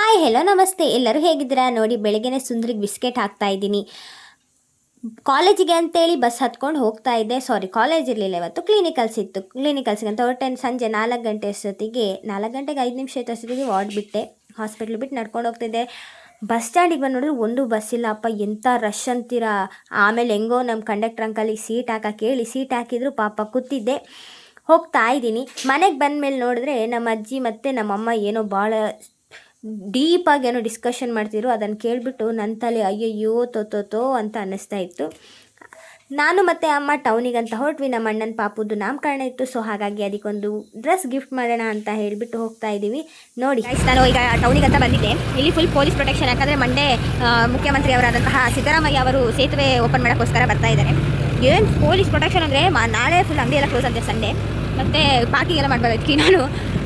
Hi hello ನಮಸ್ತೆ, ಎಲ್ಲರೂ ಹೇಗಿದ್ದೀರಾ? ನೋಡಿ, ಬೆಳಗ್ಗೆನೇ ಸುಂದ್ರಿಗೆ ಬಿಸ್ಕೆಟ್ ಹಾಕ್ತಾ ಇದ್ದೀನಿ. ಕಾಲೇಜಿಗೆ ಅಂತೇಳಿ ಬಸ್ ಹತ್ಕೊಂಡು ಹೋಗ್ತಾ ಇದ್ದೆ. ಕಾಲೇಜ್ ಇರಲಿಲ್ಲ, ಇವತ್ತು ಕ್ಲಿನಿಕಲ್ಸ್ ಇತ್ತು. ಕ್ಲಿನಿಕಲ್ಸ್ಗೆ ಅಂತ ಹೊರಟೆ. ಸಂಜೆ 4 ಗಂಟೆ ಅಷ್ಟೊತ್ತಿಗೆ 4 ಗಂಟೆಗೆ 5 ನಿಮಿಷ ಅಷ್ಟೊತ್ತಿಗೆ ವಾರ್ಡ್ ಬಿಟ್ಟೆ. ಹಾಸ್ಪಿಟ್ಲ್ ಬಿಟ್ಟು ನಡ್ಕೊಂಡು ಹೋಗ್ತಿದ್ದೆ. ಬಸ್ ಸ್ಟ್ಯಾಂಡಿಗೆ ಬಂದು ನೋಡಿದ್ರೆ ಒಂದು ಬಸ್ ಇಲ್ಲ. ಅಪ್ಪ ಎಂಥ ರಶ್ ಅಂತೀರಾ. ಆಮೇಲೆ ಹೆಂಗೋ ನಮ್ಮ ಕಂಡಕ್ಟರ್ ಅಂಕಲಿಗೆ ಸೀಟ್ ಹಾಕಕ್ಕೆ ಹೇಳಿ ಸೀಟ್ ಹಾಕಿದ್ರು. ಪಾಪ ಕೂತಿದ್ದೆ. ಹೋಗ್ತಾ ಇದ್ದೀನಿ. ಮನೆಗೆ ಬಂದಮೇಲೆ ನೋಡಿದ್ರೆ ನಮ್ಮ ಅಜ್ಜಿ ಮತ್ತು ನಮ್ಮಮ್ಮ ಏನೋ ಭಾಳ ಡೀಪಾಗಿ ಏನೋ ಡಿಸ್ಕಷನ್ ಮಾಡ್ತಿದ್ರು. ಅದನ್ನು ಕೇಳಿಬಿಟ್ಟು ನನ್ನ ತಲೆ ಅಯ್ಯಯ್ಯೋ ತೋ ಅಂತ ಅನ್ನಿಸ್ತಾ ಇತ್ತು. ನಾನು ಮತ್ತು ಅಮ್ಮ ಟೌನಿಗಂತ ಹೊರಟ್ವಿ. ನಮ್ಮ ಅಣ್ಣನ ಪಾಪುದು ನಾಮಕರಣ ಇತ್ತು. ಸೊ ಹಾಗಾಗಿ ಅದಕ್ಕೊಂದು ಡ್ರೆಸ್ ಗಿಫ್ಟ್ ಮಾಡೋಣ ಅಂತ ಹೇಳಿಬಿಟ್ಟು ಹೋಗ್ತಾ ಇದ್ದೀವಿ. ನೋಡಿ, ನಾನು ಈಗ ಟೌನಿಗಂತ ಬಂದಿದ್ದೆ. ಇಲ್ಲಿ ಫುಲ್ ಪೊಲೀಸ್ ಪ್ರೊಟೆಕ್ಷನ್. ಯಾಕಂದರೆ ಮಂಡೇ ಮುಖ್ಯಮಂತ್ರಿ ಅವರಾದಂತಹ ಸಿದ್ದರಾಮಯ್ಯ ಅವರು ಸೇತುವೆ ಓಪನ್ ಮಾಡೋಕ್ಕೋಸ್ಕರ ಬರ್ತಾ ಇದ್ದಾರೆ. ಏನು ಪೊಲೀಸ್ ಪ್ರೊಟೆಕ್ಷನ್ ಅಂದರೆ ನಾಳೆ ಫುಲ್ ಅಂಗಡಿ ಎಲ್ಲ ಕ್ಲೋಸ್ ಅಂತೆ ಸಂಡೇ. ಮತ್ತು ಪಾರ್ಕಿಂಗ್ ಎಲ್ಲ ಮಾಡಬಾರ್ದಕ್ಕೆ ನಾನು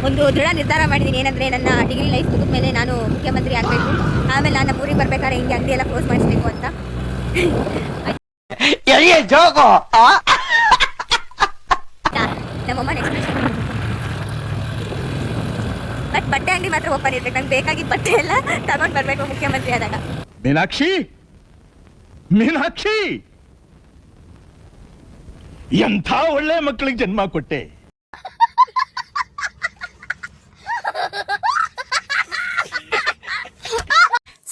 ಒಂದು ದೃಢ ನಿರ್ಧಾರ ಮಾಡಿದ್ದೀನಿ. ಏನಂದರೆ ನನ್ನ ಡಿಗ್ರಿ ಲೈಫ್ ಮುಗಿದ ಮೇಲೆ ನಾನು ಮುಖ್ಯಮಂತ್ರಿ ಆಗಬೇಕು. ಆಮೇಲೆ ನಾನು ನಮ್ಮ ಊರಿಗೆ ಬರಬೇಕಾದ್ರೆ ಹಿಂಗೆ ಅಂಗಡಿ ಎಲ್ಲ ಕ್ಲೋಸ್ ಮಾಡಿಸ್ಬೇಕು ಅಂತ. ನಮ್ಮಮ್ಮ ನೆಕ್ಸ್ಟ್ ಬಟ್ ಬಟ್ಟೆ ಅಂಗಡಿ ಮಾತ್ರ ಓಪನ್ ಇರ್ಬೇಕು. ನಂಗೆ ಬೇಕಾಗಿದ್ದ ಬಟ್ಟೆ ಎಲ್ಲ ತಗೊಂಡು ಬರಬೇಕು ಮುಖ್ಯಮಂತ್ರಿ ಆದಾಗ. ಮೀನಾಕ್ಷಿ, ಮೀನಾಕ್ಷಿ, ಎಂಥ ಒಳ್ಳೆ ಮಕ್ಕಳಿಗೆ ಜನ್ಮ ಕೊಟ್ಟೆ.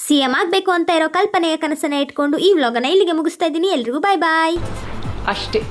ಸಿಎಂ ಆಗಬೇಕು ಅಂತ ಇರೋ ಕಲ್ಪನೆಯ ಕನಸನ್ನ ಇಟ್ಕೊಂಡು ಈ ವ್ಲಾಗನ್ನ ಇಲ್ಲಿಗೆ ಮುಗಿಸ್ತಾ ಇದ್ದೀನಿ. ಎಲ್ರಿಗೂ ಬಾಯ್ ಬಾಯ್. ಅಷ್ಟೇ.